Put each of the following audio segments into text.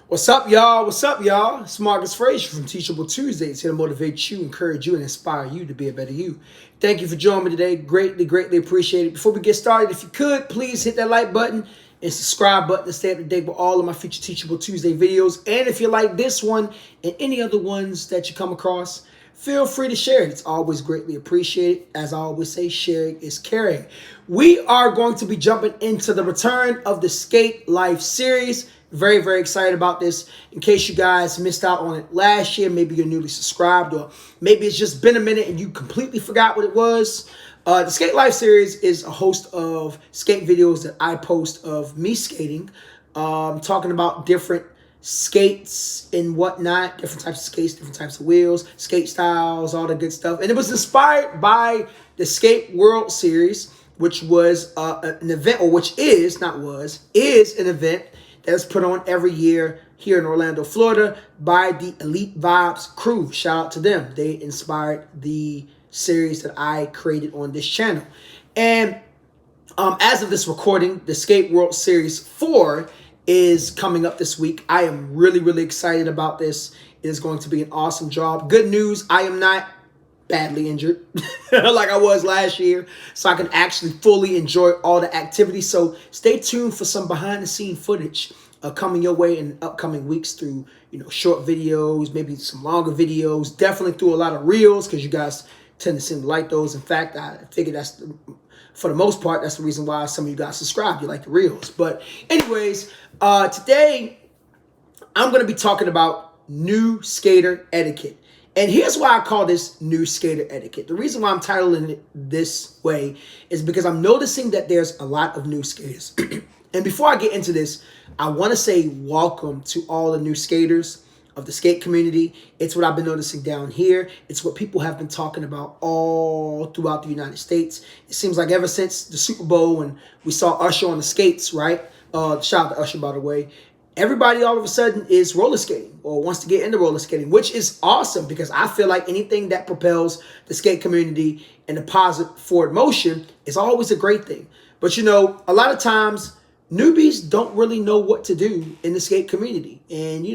What's up, y'all? What's up, y'all? It's Marcus Frazier from Teachable Tuesdays, here to motivate you, encourage you, and inspire you to be a better you. Thank you for joining me today. Greatly, greatly appreciate it. Before we get started, if you could, please hit that like button and subscribe button to stay up to date with all of my future Teachable Tuesday videos. And if you like this one and any other ones that you come across, feel free to share it. It's always greatly appreciated. As I always say, sharing is caring. We are going to be jumping into the return of the Skate Life series. Very, very excited about this. In case you guys missed out on it last year, maybe you're newly subscribed, or maybe it's just been a minute and you completely forgot what it was. The Skate Life series is a host of skate videos that I post of me skating, talking about different skates and whatnot, different types of skates, different types of wheels, skate styles, all the good stuff. And it was inspired by the Skate World Series, which was an event, or which is, not was, is an event that's put on every year here in Orlando, Florida by the Elite Vibes crew. Shout out to them. They inspired the series that I created on this channel. And as of this recording, the Skate World Series 4 is coming up this week. I am really, really excited about this. It is going to be an awesome job. Good news, I am not badly injured like I was last year, so I can actually fully enjoy all the activities. So stay tuned for some behind the scene footage coming your way in upcoming weeks through, short videos, maybe some longer videos, definitely through a lot of reels, because you guys tend to seem to like those. In fact, I figure for the most part, that's the reason why some of you guys subscribe. You like the reels. But anyways, today I'm going to be talking about new skater etiquette. And here's why I call this new skater etiquette. The reason why I'm titling it this way is because I'm noticing that there's a lot of new skaters. And before I get into this, I want to say welcome to all the new skaters of the skate community. It's what I've been noticing down here. It's what people have been talking about all throughout the United States. It seems like ever since the Super Bowl when we saw Usher on the skates, right? Shout out to Usher, by the way. Everybody all of a sudden is roller skating or wants to get into roller skating, which is awesome because I feel like anything that propels the skate community in a positive forward motion is always a great thing. But a lot of times newbies don't really know what to do in the skate community. And,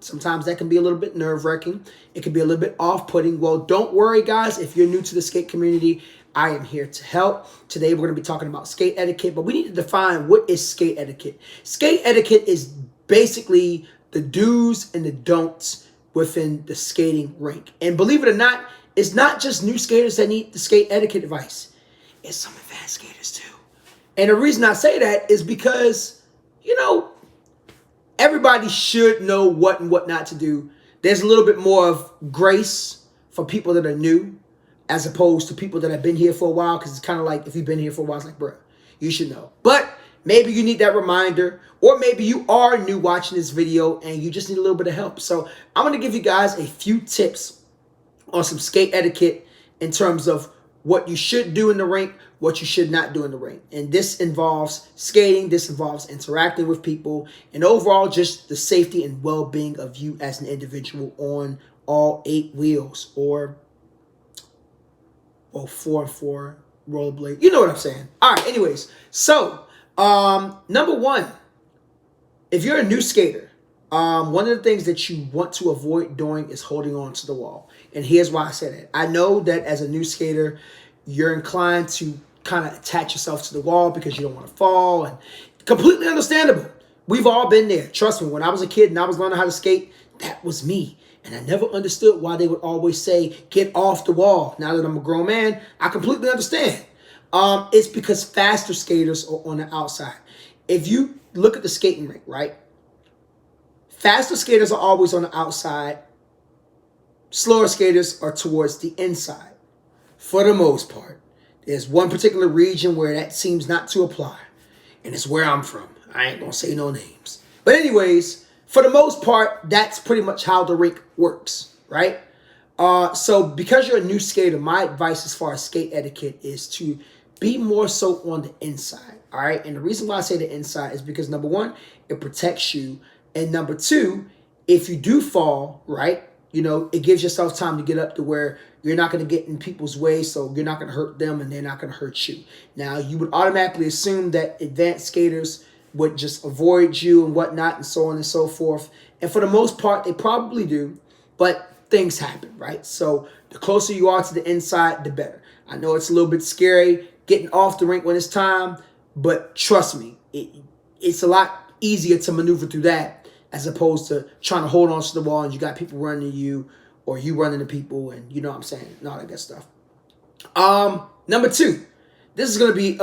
sometimes that can be a little bit nerve-wracking. It can be a little bit off-putting. Well, don't worry, guys. If you're new to the skate community, I am here to help. Today, we're going to be talking about skate etiquette, but we need to define what is skate etiquette. Skate etiquette is basically the do's and the don'ts within the skating rink. And believe it or not, it's not just new skaters that need the skate etiquette advice. It's some advanced skaters too. And the reason I say that is because, everybody should know what and what not to do. There's a little bit more of grace for people that are new as opposed to people that have been here for a while, because it's kind of like if you've been here for a while, it's like, bro, you should know. But maybe you need that reminder, or maybe you are new watching this video and you just need a little bit of help. So I'm going to give you guys a few tips on some skate etiquette in terms of what you should do in the rink, what you should not do in the rink. And this involves skating, this involves interacting with people, and overall just the safety and well-being of you as an individual on all 8 wheels or 4-and-4 rollerblade. You know what I'm saying. All right, anyways. So, number one, if you're a new skater, one of the things that you want to avoid doing is holding on to the wall. And here's why I say that. I know that as a new skater, you're inclined to kind of attach yourself to the wall because you don't want to fall. And completely understandable. We've all been there. Trust me, when I was a kid and I was learning how to skate, that was me. And I never understood why they would always say, get off the wall. Now that I'm a grown man, I completely understand. It's because faster skaters are on the outside. If you look at the skating rink, right? Faster skaters are always on the outside. Slower skaters are towards the inside. For the most part. There's one particular region where that seems not to apply. And it's where I'm from. I ain't going to say no names. But anyways, for the most part, that's pretty much how the rink works, right? So because you're a new skater, my advice as far as skate etiquette is to be more so on the inside, all right? And the reason why I say the inside is because, number one, it protects you. And number two, if you do fall, right, it gives yourself time to get up to where you're not going to get in people's way, so you're not going to hurt them and they're not going to hurt you. Now, you would automatically assume that advanced skaters would just avoid you and whatnot and so on and so forth. And for the most part, they probably do, but things happen, right? So the closer you are to the inside, the better. I know it's a little bit scary getting off the rink when it's time, but trust me, it's a lot easier to maneuver through that as opposed to trying to hold on to the wall and you got people running to you or you running to people and you know what I'm saying, and all that good stuff. Number two, this is going to be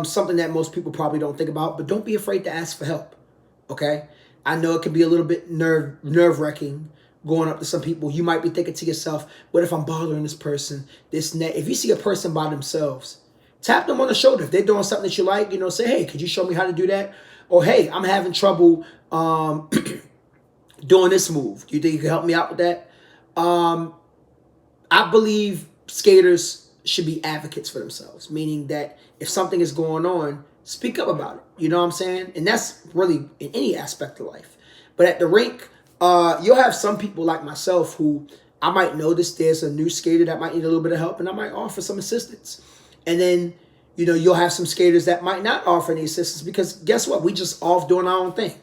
something that most people probably don't think about, but don't be afraid to ask for help, okay? I know it can be a little bit nerve-wracking going up to some people. You might be thinking to yourself, what if I'm bothering this person, this and that? If you see a person by themselves, tap them on the shoulder. If they're doing something that you like, say, hey, could you show me how to do that? Or, hey, I'm having trouble doing this move. Do you think you can help me out with that? I believe skaters should be advocates for themselves, meaning that if something is going on, speak up about it. You know what I'm saying? And that's really in any aspect of life. But at the rink, you'll have some people like myself who I might notice there's a new skater that might need a little bit of help, and I might offer some assistance. And then, you'll have some skaters that might not offer any assistance because guess what? We just off doing our own thing.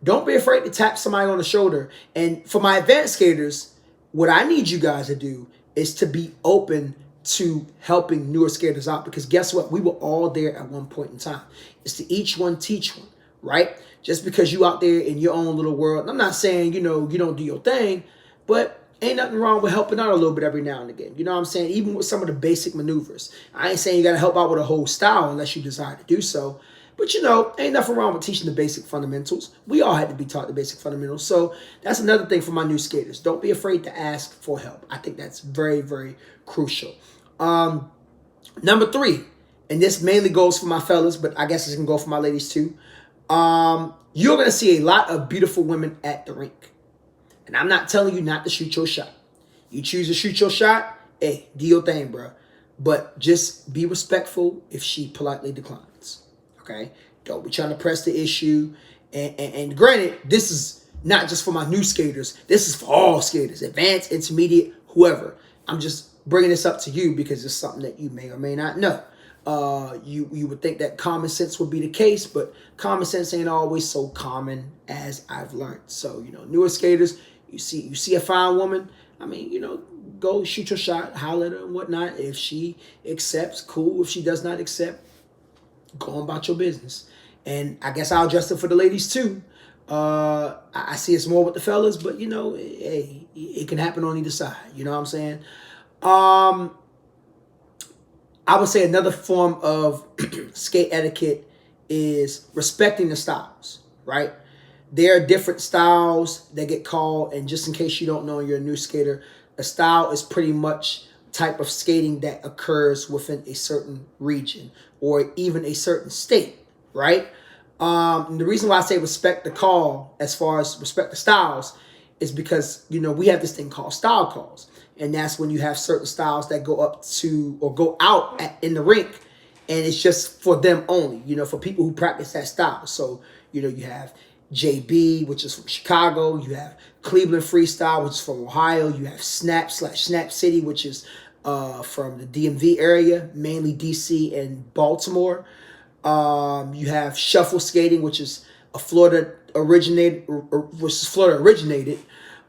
Don't be afraid to tap somebody on the shoulder. And for my advanced skaters, what I need you guys to do is to be open to helping newer skaters out because guess what? We were all there at one point in time. It's to each one teach one, right? Just because you out there in your own little world. And I'm not saying, you don't do your thing, but ain't nothing wrong with helping out a little bit every now and again. You know what I'm saying? Even with some of the basic maneuvers. I ain't saying you got to help out with a whole style unless you desire to do so. But ain't nothing wrong with teaching the basic fundamentals. We all had to be taught the basic fundamentals. So that's another thing for my new skaters. Don't be afraid to ask for help. I think that's very, very crucial. Number three, and this mainly goes for my fellas, but I guess it can go for my ladies too. You're going to see a lot of beautiful women at the rink. And I'm not telling you not to shoot your shot. You choose to shoot your shot, hey, do your thing, bro. But just be respectful if she politely declines. Okay, don't be trying to press the issue. And granted, this is not just for my new skaters. This is for all skaters, advanced, intermediate, whoever. I'm just bringing this up to you because it's something that you may or may not know. You would think that common sense would be the case, but common sense ain't always so common as I've learned. So newer skaters, you see a fine woman. I mean, go shoot your shot, holler at her and whatnot. If she accepts, cool. If she does not accept, go on about your business. And I guess I'll address it for the ladies too. I see it's more with the fellas, but hey, it can happen on either side. You know what I'm saying? I would say another form of skate etiquette is respecting the styles, right? There are different styles that get called, and just in case you don't know, you're a new skater, a style is pretty much type of skating that occurs within a certain region or even a certain state, right? The reason why I say respect the call as far as respect the styles is because, we have this thing called style calls. And that's when you have certain styles that go up to or go out in the rink. And it's just for them only, for people who practice that style. So, you have JB, which is from Chicago. You have Cleveland Freestyle, which is from Ohio. You have Snap City, which is from the DMV area, mainly DC and Baltimore. You have Shuffle Skating, which is a Florida originated.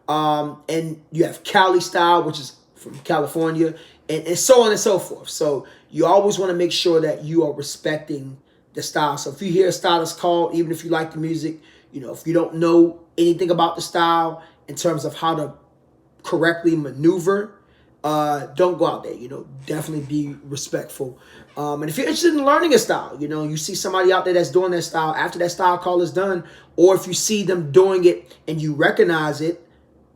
And you have Cali Style, which is from California, and so on and so forth. So you always want to make sure that you are respecting the style. So if you hear a style that's called, even if you like the music, if you don't know anything about the style in terms of how to correctly maneuver, don't go out there. Definitely be respectful. And if you're interested in learning a style, you see somebody out there that's doing that style after that style call is done, or if you see them doing it and you recognize it,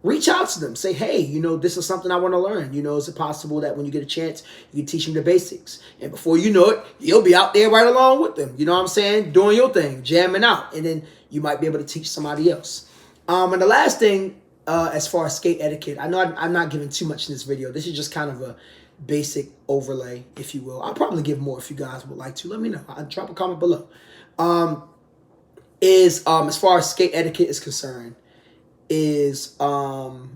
reach out to them. Say, hey, this is something I want to learn. Is it possible that when you get a chance, you can teach them the basics? And before you know it, you'll be out there right along with them. You know what I'm saying? Doing your thing, jamming out. And then you might be able to teach somebody else. And the last thing, as far as skate etiquette, I know I'm not giving too much in this video. This is just kind of a basic overlay, if you will. I'll probably give more if you guys would like to. Let me know. I'll drop a comment below. As far as skate etiquette is concerned, I'm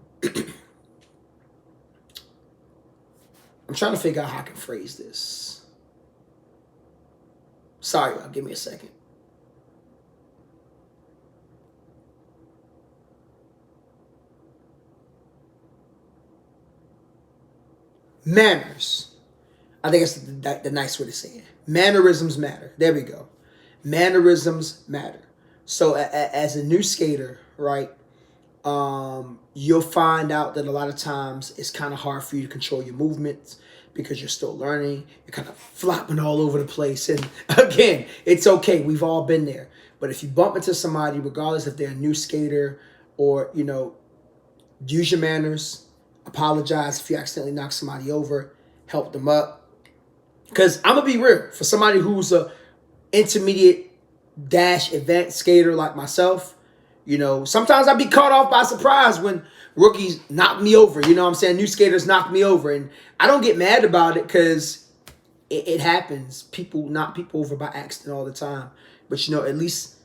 trying to figure out how I can phrase this. Sorry, y'all. Give me a second. Manners. I think it's the nice way to say it. Mannerisms matter. There we go. Mannerisms matter. So as a new skater, right, you'll find out that a lot of times it's kind of hard for you to control your movements because you're still learning. You're kind of flopping all over the place. And again, it's okay. We've all been there. But if you bump into somebody, regardless if they're a new skater or, use your manners, apologize if you accidentally knock somebody over, help them up. Because I'm going to be real. For somebody who's a intermediate dash advanced skater like myself, sometimes I be caught off by surprise when rookies knock me over. You know what I'm saying? New skaters knock me over. And I don't get mad about it because it happens. People knock people over by accident all the time. But, at least,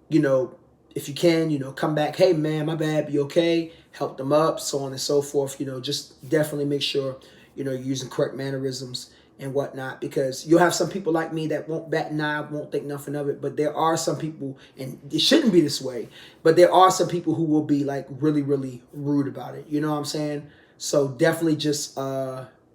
if you can, come back. Hey, man, my bad. Be okay. Help them up, so on and so forth. Just definitely make sure, you're using correct mannerisms and whatnot, because you'll have some people like me that won't bat an eye, won't think nothing of it. But there are some people, and it shouldn't be this way, but there are some people who will be like really, really rude about it. You know what I'm saying? So definitely just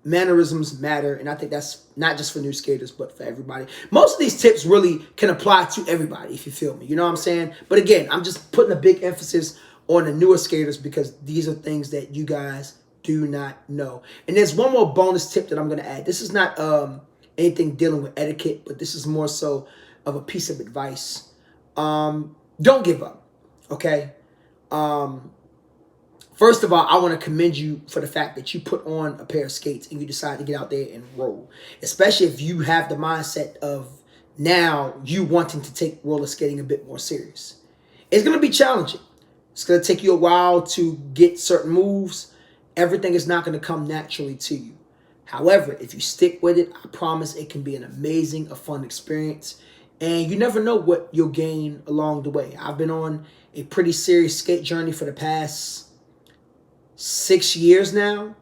mannerisms matter. And I think that's not just for new skaters, but for everybody. Most of these tips really can apply to everybody, if you feel me. You know what I'm saying? But again, I'm just putting a big emphasis on the newer skaters because these are things that you guys do not know. And there's one more bonus tip that I'm going to add. This is not anything dealing with etiquette, but this is more so of a piece of advice. Don't give up, okay? First of all, I want to commend you for the fact that you put on a pair of skates and you decide to get out there and roll, especially if you have the mindset of now you wanting to take roller skating a bit more serious. It's going to be challenging. It's going to take you a while to get certain moves. Everything is not going to come naturally to you. However, if you stick with it, I promise it can be an amazing, a fun experience. And you never know what you'll gain along the way. I've been on a pretty serious skate journey for the past 6 years now.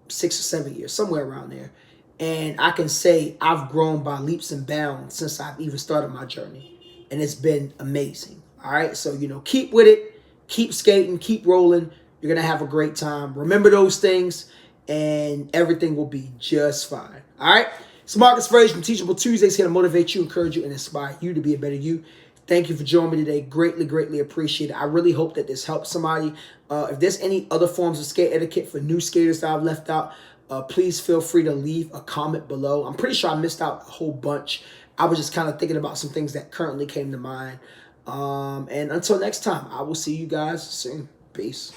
6 or 7 years, somewhere around there. And I can say I've grown by leaps and bounds since I've even started my journey. And it's been amazing. All right, so, keep with it. Keep skating. Keep rolling. You're going to have a great time. Remember those things, and everything will be just fine. All right? It's Marcus Frazier from Teachable Tuesdays, here to motivate you, encourage you, and inspire you to be a better you. Thank you for joining me today. Greatly, greatly appreciate it. I really hope that this helps somebody. If there's any other forms of skate etiquette for new skaters that I've left out, please feel free to leave a comment below. I'm pretty sure I missed out a whole bunch. I was just kind of thinking about some things that currently came to mind. And until next time, I will see you guys soon. Peace.